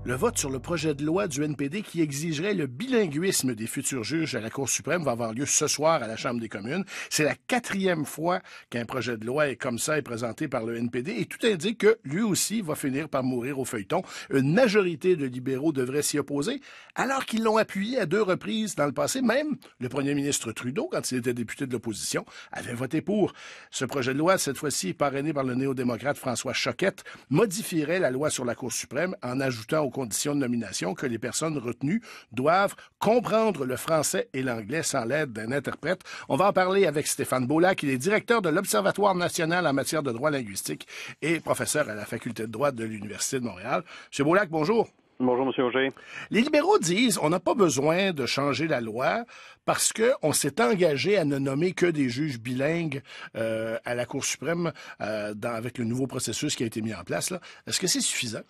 Le vote sur le projet de loi du NPD qui exigerait le bilinguisme des futurs juges à la Cour suprême va avoir lieu ce soir à la Chambre des communes. C'est la 4e fois qu'un projet de loi comme ça est présenté par le NPD et tout indique que lui aussi va finir par mourir au feuilleton. Une majorité de libéraux devrait s'y opposer, alors qu'ils l'ont appuyé à 2 reprises dans le passé. Même le premier ministre Trudeau, quand il était député de l'opposition, avait voté pour. Ce projet de loi, cette fois-ci parrainé par le néo-démocrate François Choquette, modifierait la loi sur la Cour suprême en ajoutant aux conditions de nomination que les personnes retenues doivent comprendre le français et l'anglais sans l'aide d'un interprète. On va en parler avec Stéphane Beaulac. Il est directeur de l'Observatoire national en matière de droit linguistique et professeur à la Faculté de droit de l'Université de Montréal. Monsieur Beaulac, bonjour. Bonjour, M. Auger. Les libéraux disent on n'a pas besoin de changer la loi parce qu'on s'est engagé à ne nommer que des juges bilingues à la Cour suprême avec le nouveau processus qui a été mis en place. Est-ce que c'est suffisant?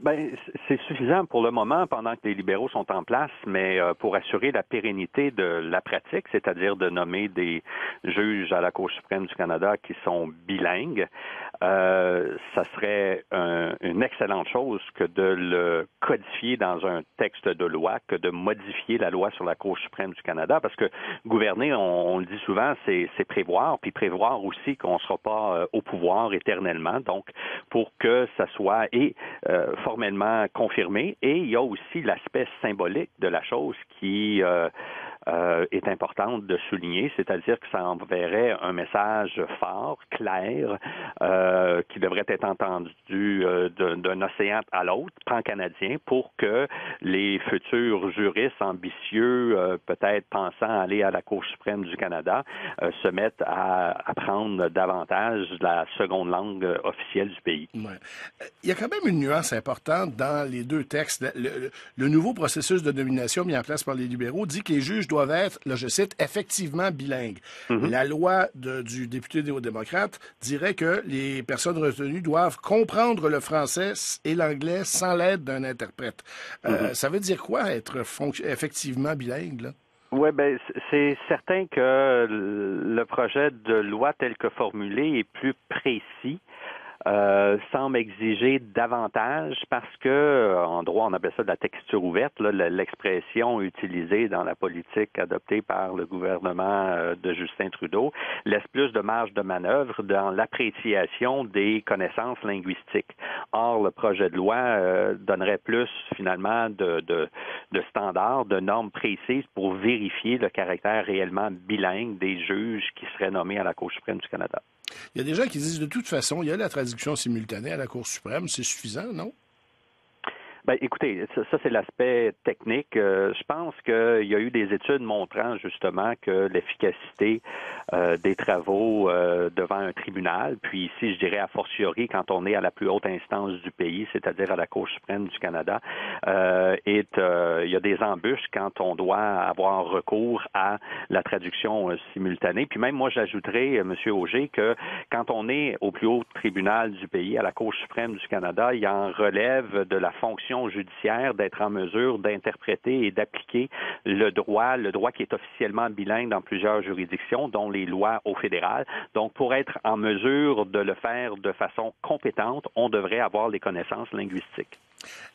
Ben, c'est suffisant pour le moment pendant que les libéraux sont en place, mais pour assurer la pérennité de la pratique, c'est-à-dire de nommer des juges à la Cour suprême du Canada qui sont bilingues, ça serait une excellente chose que de le codifier dans un texte de loi, que de modifier la loi sur la Cour suprême du Canada, parce que gouverner, on le dit souvent, c'est prévoir, puis prévoir aussi qu'on ne sera pas au pouvoir éternellement. Donc, pour que ça soit formellement confirmé, et il y a aussi l'aspect symbolique de la chose qui est importante de souligner, c'est-à-dire que ça enverrait un message fort, clair, qui devrait être entendu d'un océan à l'autre, pan-canadien, pour que les futurs juristes ambitieux, peut-être pensant aller à la Cour suprême du Canada, se mettent à apprendre davantage la seconde langue officielle du pays. Ouais. Il y a quand même une nuance importante dans les 2 textes. Le nouveau processus de nomination mis en place par les libéraux dit que les juges doivent être, là je cite, effectivement bilingues. Mm-hmm. La loi du député néo-démocrate dirait que les personnes retenues doivent comprendre le français et l'anglais sans l'aide d'un interprète. Mm-hmm. Ça veut dire quoi être effectivement bilingue, là? Oui, ben c'est certain que le projet de loi tel que formulé est plus précis. Semble exiger davantage parce que, en droit, on appelle ça de la texture ouverte, là, l'expression utilisée dans la politique adoptée par le gouvernement de Justin Trudeau laisse plus de marge de manœuvre dans l'appréciation des connaissances linguistiques. Or, le projet de loi donnerait plus, finalement, de standards, de normes précises pour vérifier le caractère réellement bilingue des juges qui seraient nommés à la Cour suprême du Canada. Il y a des gens qui disent de toute façon, il y a la traduction simultanée à la Cour suprême, c'est suffisant, non? Ben, écoutez, ça c'est l'aspect technique. Je pense qu'il y a eu des études montrant justement que l'efficacité des travaux devant un tribunal, puis ici je dirais a fortiori quand on est à la plus haute instance du pays, c'est-à-dire à la Cour suprême du Canada, il y a des embûches quand on doit avoir recours à la traduction simultanée. Puis même moi j'ajouterais, M. Auger, que quand on est au plus haut tribunal du pays, à la Cour suprême du Canada, il en relève de la fonction judiciaire d'être en mesure d'interpréter et d'appliquer le droit qui est officiellement bilingue dans plusieurs juridictions, dont les lois au fédéral. Donc, pour être en mesure de le faire de façon compétente, on devrait avoir les connaissances linguistiques.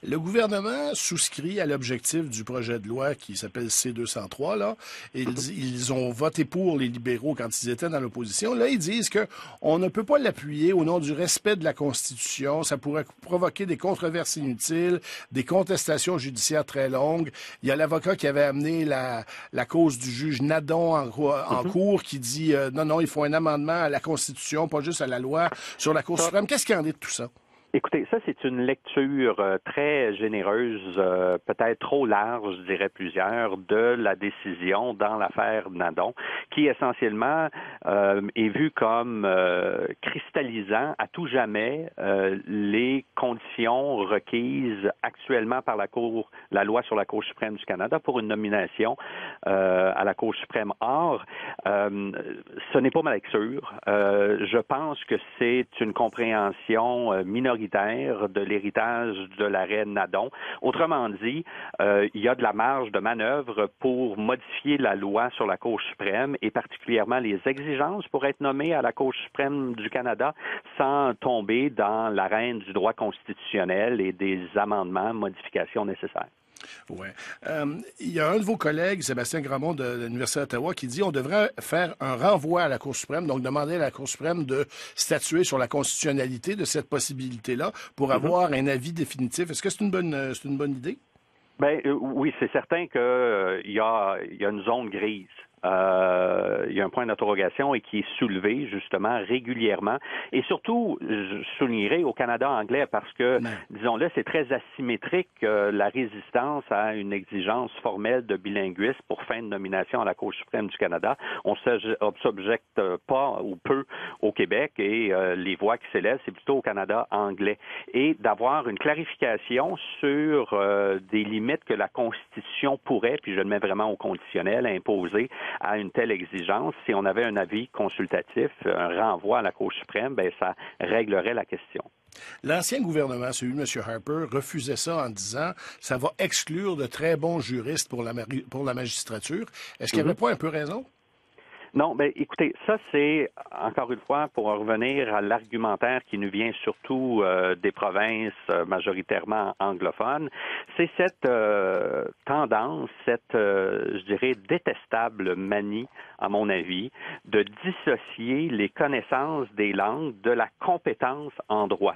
Le gouvernement souscrit à l'objectif du projet de loi qui s'appelle C-203, là. Ils ont voté pour les libéraux quand ils étaient dans l'opposition. Là, ils disent que on ne peut pas l'appuyer au nom du respect de la Constitution. Ça pourrait provoquer des controverses inutiles, des contestations judiciaires très longues. Il y a l'avocat qui avait amené la cause du juge Nadon en cours qui dit non, il faut un amendement à la Constitution, pas juste à la loi sur la Cour suprême. Qu'est-ce qu'il en est de tout ça? Écoutez, ça, c'est une lecture très généreuse, peut-être trop large, je dirais plusieurs, de la décision dans l'affaire Nadon, qui essentiellement est vue comme cristallisant à tout jamais les conditions requises actuellement par la loi sur la Cour suprême du Canada pour une nomination à la Cour suprême. Or, ce n'est pas ma lecture. Je pense que c'est une compréhension minoritaire paritaire de l'héritage de l'arrêt Nadon. Autrement dit, il y a de la marge de manœuvre pour modifier la loi sur la Cour suprême et particulièrement les exigences pour être nommé à la Cour suprême du Canada sans tomber dans l'arène du droit constitutionnel et des amendements, modifications nécessaires. Oui. Il y a un de vos collègues, Sébastien Grandmont de l'Université d'Ottawa, qui dit on devrait faire un renvoi à la Cour suprême, donc demander à la Cour suprême de statuer sur la constitutionnalité de cette possibilité-là pour avoir un avis définitif. Est-ce que c'est une bonne idée? Ben oui, c'est certain qu'il y a une zone grise. Il y a un point d'interrogation et qui est soulevé justement régulièrement. Et surtout, je soulignerai au Canada anglais parce que, disons-le, c'est très asymétrique la résistance à une exigence formelle de bilinguisme pour fin de nomination à la Cour suprême du Canada. On ne s'objecte pas ou peu au Québec et les voix qui s'élèvent, c'est plutôt au Canada anglais. Et d'avoir une clarification sur des limites que la Constitution pourrait, puis je le mets vraiment au conditionnel, imposer à une telle exigence. Si on avait un avis consultatif, un renvoi à la Cour suprême, ben ça réglerait la question. L'ancien gouvernement, celui de M. Harper, refusait ça en disant ça va exclure de très bons juristes pour la magistrature. Est-ce qu'il n'avait pas un peu raison? Non, mais écoutez, ça c'est, encore une fois, pour en revenir à l'argumentaire qui nous vient surtout des provinces majoritairement anglophones, c'est cette tendance, cette, je dirais, détestable manie, à mon avis, de dissocier les connaissances des langues de la compétence en droit.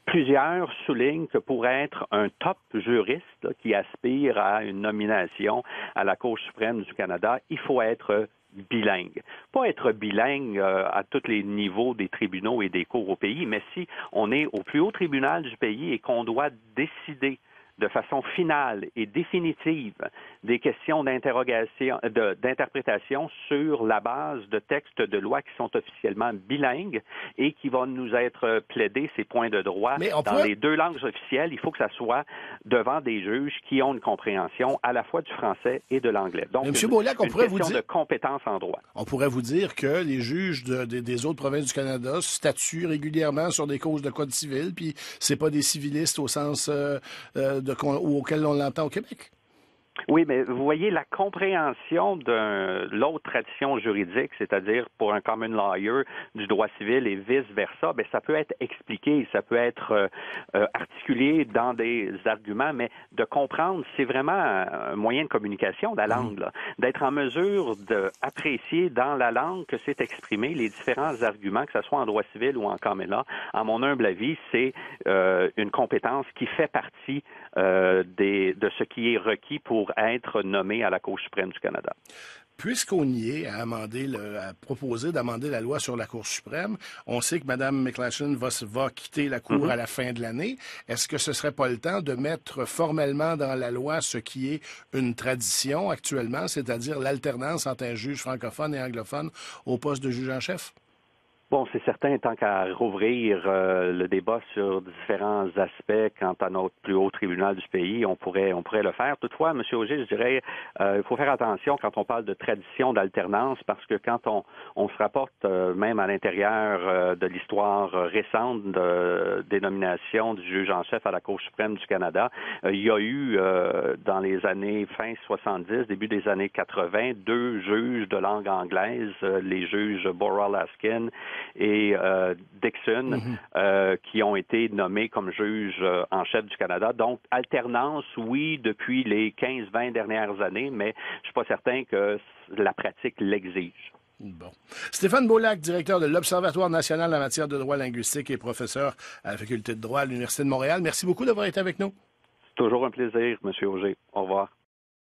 Plusieurs soulignent que pour être un top juriste là, qui aspire à une nomination à la Cour suprême du Canada, il faut être bilingue. Pas être bilingue à tous les niveaux des tribunaux et des cours au pays, mais si on est au plus haut tribunal du pays et qu'on doit décider de façon finale et définitive des questions d'interprétation sur la base de textes de loi qui sont officiellement bilingues et qui vont nous être plaidés ces points de droit dans les deux langues officielles. Il faut que ça soit devant des juges qui ont une compréhension à la fois du français et de l'anglais. Donc, M. Beaulac, on pourrait vous dire, de compétence en droit. On pourrait vous dire que les juges des autres provinces du Canada statuent régulièrement sur des causes de code civil, puis c'est pas des civilistes au sens auquel on l'entend au Québec. Oui, mais vous voyez, la compréhension de l'autre tradition juridique, c'est-à-dire pour un common lawyer du droit civil et vice-versa, bien, ça peut être expliqué, ça peut être articulé dans des arguments, mais de comprendre, c'est vraiment un moyen de communication, la langue, là. D'être en mesure d'apprécier dans la langue que c'est exprimé les différents arguments, que ce soit en droit civil ou en common law. À mon humble avis, c'est une compétence qui fait partie de ce qui est requis pour être nommé à la Cour suprême du Canada. Puisqu'on y est à proposer d'amender la loi sur la Cour suprême, on sait que Mme McClatchy va quitter la Cour à la fin de l'année. Est-ce que ce serait pas le temps de mettre formellement dans la loi ce qui est une tradition actuellement, c'est-à-dire l'alternance entre un juge francophone et anglophone au poste de juge en chef? Bon, c'est certain, tant qu'à rouvrir le débat sur différents aspects quant à notre plus haut tribunal du pays, on pourrait le faire. Toutefois, M. Auger, je dirais, il faut faire attention quand on parle de tradition d'alternance, parce que quand on se rapporte même à l'intérieur de l'histoire récente des nominations du juge en chef à la Cour suprême du Canada, il y a eu, dans les années fin 70, début des années 80, deux juges de langue anglaise, les juges Borrell-Laskin et Dixon, qui ont été nommés comme juges en chef du Canada. Donc, alternance, oui, depuis les 15-20 dernières années, mais je suis pas certain que la pratique l'exige. Bon. Stéphane Beaulac, directeur de l'Observatoire national en matière de droit linguistique et professeur à la Faculté de droit à l'Université de Montréal. Merci beaucoup d'avoir été avec nous. C'est toujours un plaisir, M. Auger. Au revoir.